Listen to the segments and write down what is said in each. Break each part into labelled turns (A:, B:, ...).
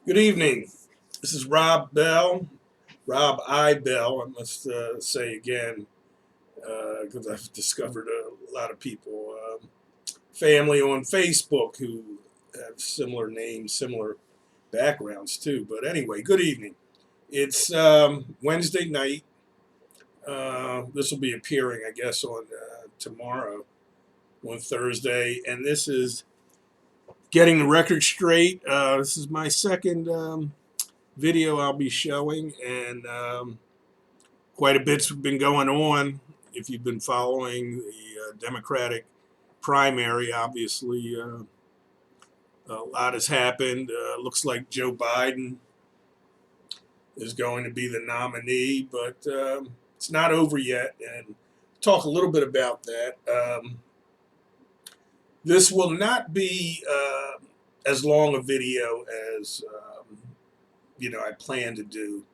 A: Good evening. This is Rob Bell, Rob I. Bell. I must say again, because I've discovered a lot of people, family on Facebook who have similar names, similar backgrounds too. But anyway, good evening. It's Wednesday night. This will be appearing, I guess, on tomorrow, on Thursday, and this is getting the record straight. This is my second video I'll be showing, and quite a bit's been going on. If you've been following the Democratic primary, obviously a lot has happened. Looks like Joe Biden is going to be the nominee, but it's not over yet. And talk a little bit about that. This will not be as long a video as I plan to do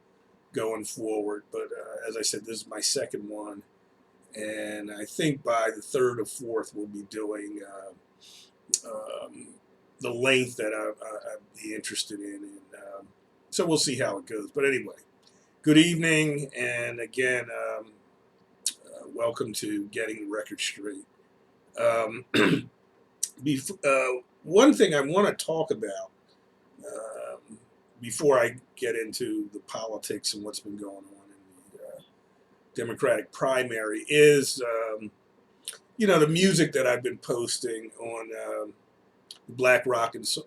A: going forward. But as I said, this is my second one, and I think by the third or fourth we'll be doing um, the length that I'd be interested in, and so we'll see how it goes. But anyway, good evening, and again, welcome to Getting the Record Straight. Um, one thing I want to talk about before I get into the politics and what's been going on in the Democratic primary is the music that I've been posting on Black Rock and Soul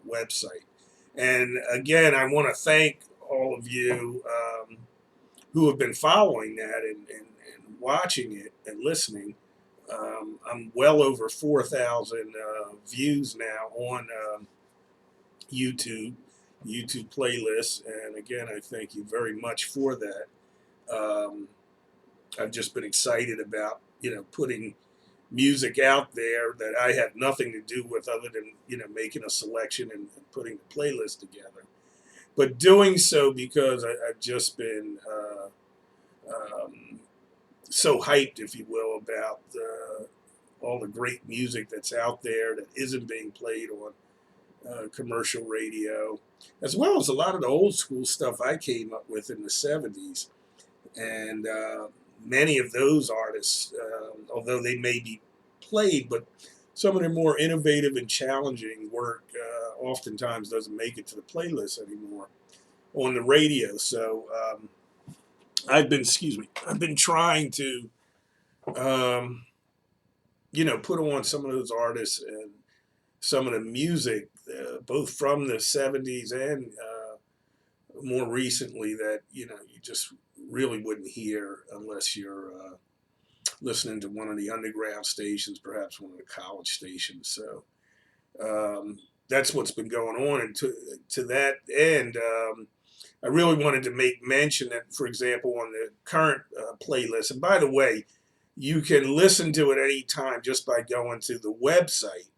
A: website. And again, I want to thank all of you who have been following that and watching it and listening. I'm well over 4,000 views now on YouTube, YouTube playlists. And again, I thank you very much for that. Um, I've just been excited about, putting music out there that I have nothing to do with other than, making a selection and putting the playlist together. But doing so because I've just been um, so hyped, if you will, about all the great music that's out there that isn't being played on commercial radio, as well as a lot of the old school stuff I came up with in the 70s. And many of those artists, although they may be played, but some of their more innovative and challenging work oftentimes doesn't make it to the playlist anymore on the radio. So I've been trying to, um, put on some of those artists and some of the music, both from the 70s and more recently, that you just really wouldn't hear unless you're listening to one of the underground stations, perhaps one of the college stations. So that's what's been going on. And to that end, I really wanted to make mention that, for example, on the current playlist, and by the way, you can listen to it any time just by going to the website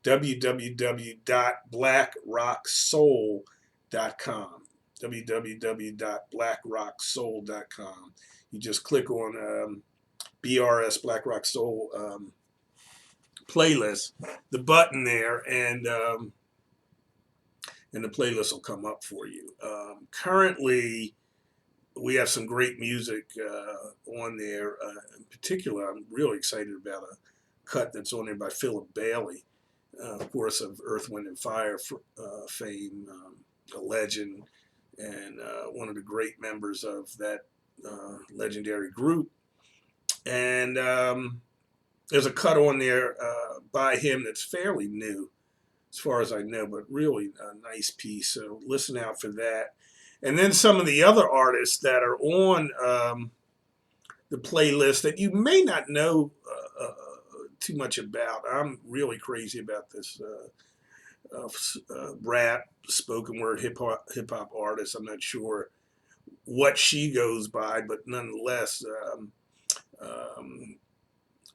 A: www.blackrocksoul.com. www.blackrocksoul.com. You just click on BRS Black Rock Soul playlist, the button there, and the playlist will come up for you. Currently, we have some great music on there. In particular, I'm really excited about a cut that's on there by Philip Bailey, of course, of Earth, Wind, and Fire fame, a legend, and one of the great members of that legendary group. And there's a cut on there by him that's fairly new, as far as I know, but really a nice piece. So listen out for that. And then some of the other artists that are on the playlist that you may not know too much about. I'm really crazy about this rap, spoken word hip hop artist. I'm not sure what she goes by, but nonetheless,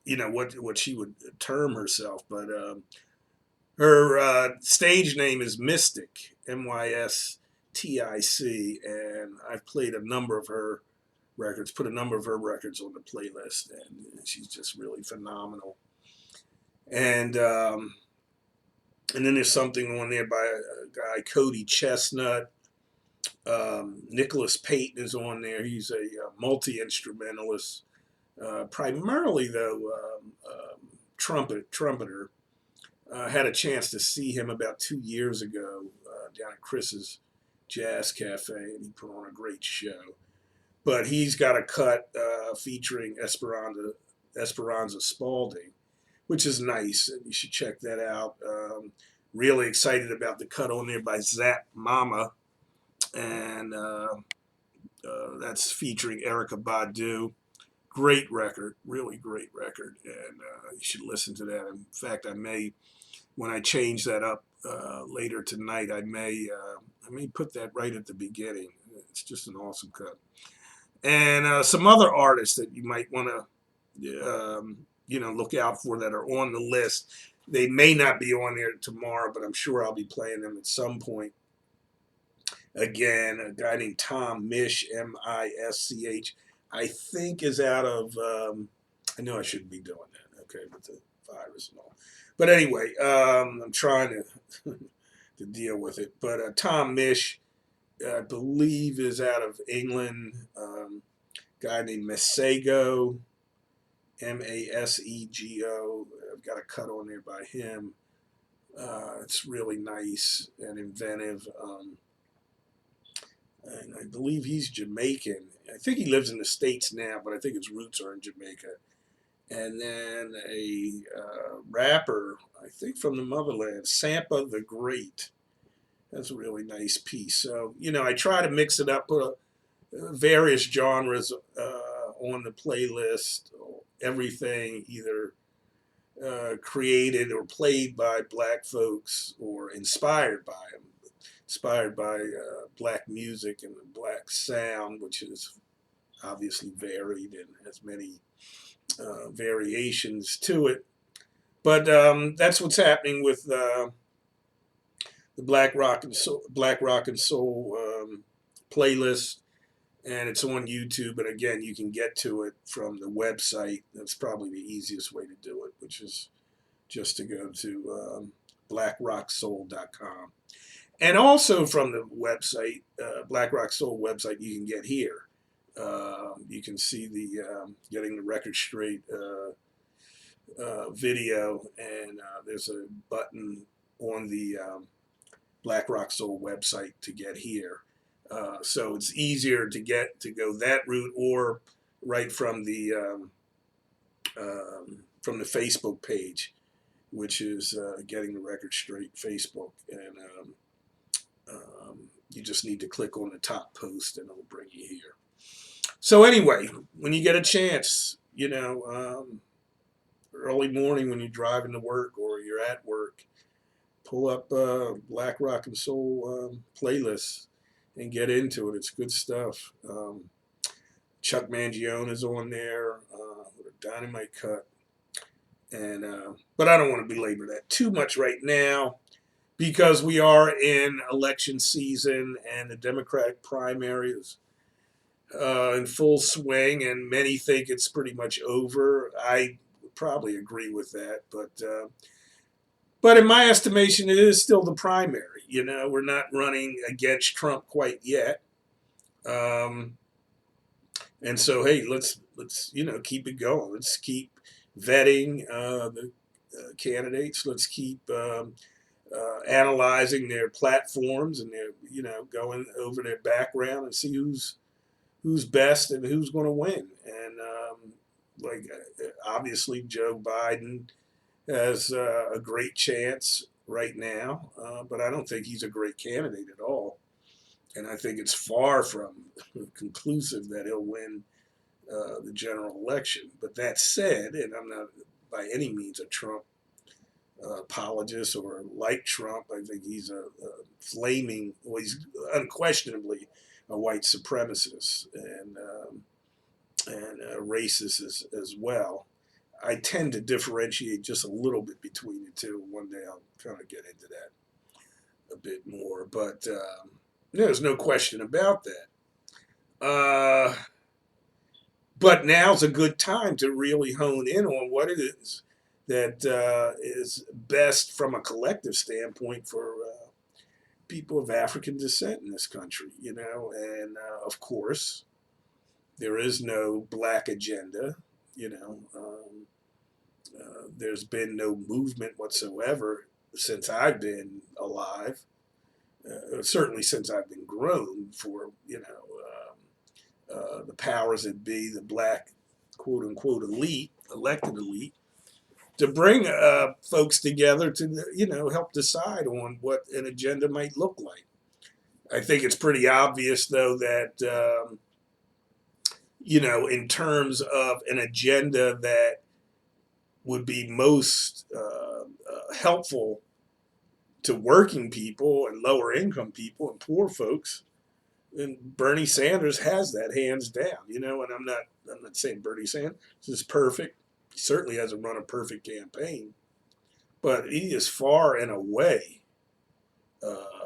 A: what she would term herself. But her stage name is Mystic, Mystic, and I've played a number of her records, put a number of her records on the playlist, and she's just really phenomenal. And And then there's something on there by a guy, Cody Chestnut. Nicholas Payton is on there. He's a multi-instrumentalist, primarily though trumpeter. Had a chance to see him about 2 years ago down at Chris's Jazz Cafe, and he put on a great show. But he's got a cut featuring Esperanza Spalding, which is nice, and you should check that out. Really excited about the cut on there by Zap Mama, and that's featuring Erykah Badu. Great record, really great record, and you should listen to that. In fact, I may, when I change that up later tonight, I may put that right at the beginning. It's just an awesome cut. And some other artists that you might want to, look out for that are on the list. They may not be on there tomorrow, but I'm sure I'll be playing them at some point. Again, a guy named Tom Misch, M-I-S-C-H, I think is out of, I know I shouldn't be doing that, okay, with the virus and all. But anyway, I'm trying to deal with it. But Tom Misch, I believe, is out of England. Guy named Masego, M-A-S-E-G-O. I've got a cut on there by him. It's really nice and inventive. And I believe he's Jamaican. I think he lives in the States now, but I think his roots are in Jamaica. And then a rapper, I think from the motherland, Sampa the Great. That's a really nice piece. So, I try to mix it up, put various genres on the playlist, everything either created or played by black folks or inspired by them. Inspired by black music and the black sound, which is obviously varied and has many variations to it. But that's what's happening with the Black Rock and Soul playlist, and it's on YouTube. And again, you can get to it from the website. That's probably the easiest way to do it, which is just to go to blackrocksoul.com. And also from the website, Black Rock Soul website, you can get here. You can see the Getting the Record Straight video, and there's a button on the Black Rock Soul website to get here. So it's easier to go that route, or right from the Facebook page, which is Getting the Record Straight Facebook, and you just need to click on the top post and it'll bring you here. So anyway, when you get a chance, early morning when you're driving to work or you're at work, pull up Black Rock and Soul playlist and get into it. It's good stuff. Chuck Mangione is on there with a dynamite cut. And but I don't want to belabor that too much right now, because we are in election season and the Democratic primary is in full swing, and many think it's pretty much over. I would probably agree with that, but in my estimation, it is still the primary. We're not running against Trump quite yet, and so hey, let's keep it going. Let's keep vetting the candidates. Let's keep analyzing their platforms and their, going over their background and see who's best and who's going to win. And obviously Joe Biden has a great chance right now, but I don't think he's a great candidate at all. And I think it's far from conclusive that he'll win the general election. But that said, and I'm not by any means a Trump apologist or like Trump. I think he's a flaming, well, he's unquestionably a white supremacist and a racist as well. I tend to differentiate just a little bit between the two. One day I'll kind of get into that a bit more, but there's no question about that. But now's a good time to really hone in on what it is that is best from a collective standpoint for people of African descent in this country, and of course, there is no black agenda, there's been no movement whatsoever since I've been alive, certainly since I've been grown for, the powers that be, the black quote unquote elite, elected elite, to bring folks together to, help decide on what an agenda might look like. I think it's pretty obvious, though, that, in terms of an agenda that would be most helpful to working people and lower income people and poor folks, and Bernie Sanders has that hands down, and I'm not saying Bernie Sanders is perfect. He certainly hasn't run a perfect campaign, but he is far and away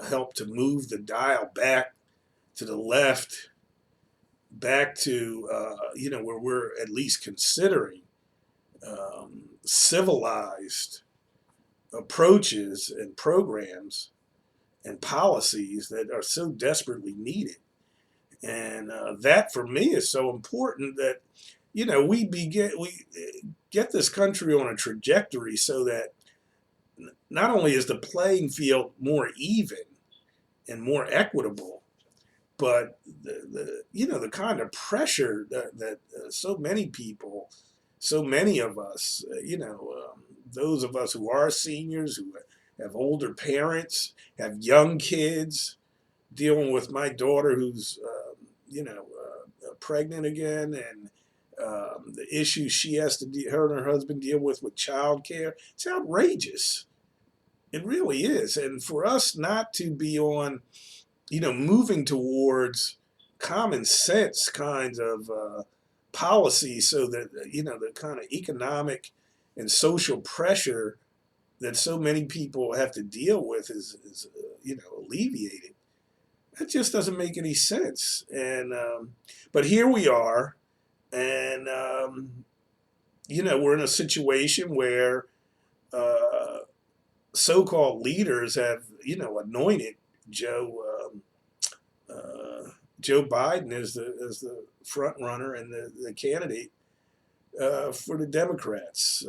A: helped to move the dial back to the left, back to where we're at least considering civilized approaches and programs and policies that are so desperately needed. And that for me is so important that we get this country on a trajectory so that not only is the playing field more even and more equitable, but the kind of pressure that so many people, so many of us, those of us who are seniors, who have older parents, have young kids, dealing with my daughter who's pregnant again, and the issues she has to her and her husband deal with childcare. It's outrageous. It really is. And for us not to be on, moving towards common sense kinds of policies, so that, the kind of economic and social pressure that so many people have to deal with is alleviated. That just doesn't make any sense. And but here we are, and we're in a situation where so-called leaders have anointed Joe Biden as the front runner and the candidate for the Democrats.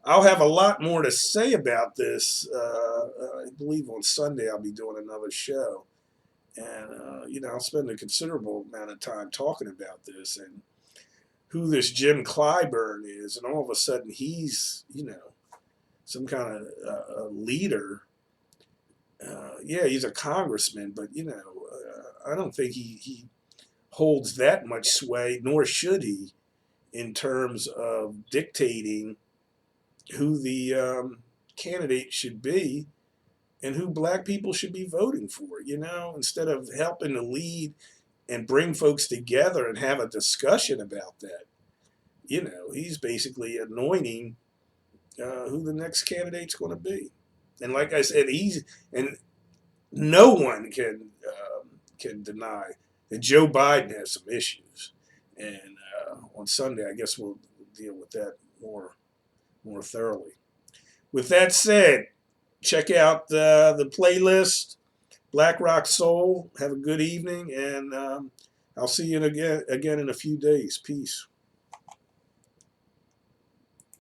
A: I'll have a lot more to say about this. I believe on Sunday I'll be doing another show, and I'll spend a considerable amount of time talking about this and who this Jim Clyburn is, and all of a sudden he's some kind of leader. Yeah, he's a congressman, but I don't think he holds that much sway, nor should he, in terms of dictating who the candidate should be and who black people should be voting for. Instead of helping to lead and bring folks together and have a discussion about that, he's basically anointing who the next candidate's going to be. And like I said, and no one can deny that Joe Biden has some issues. And on Sunday, I guess we'll deal with that more thoroughly. With that said, check out the playlist, Black Rock Soul. Have a good evening, and I'll see you again in a few days. Peace.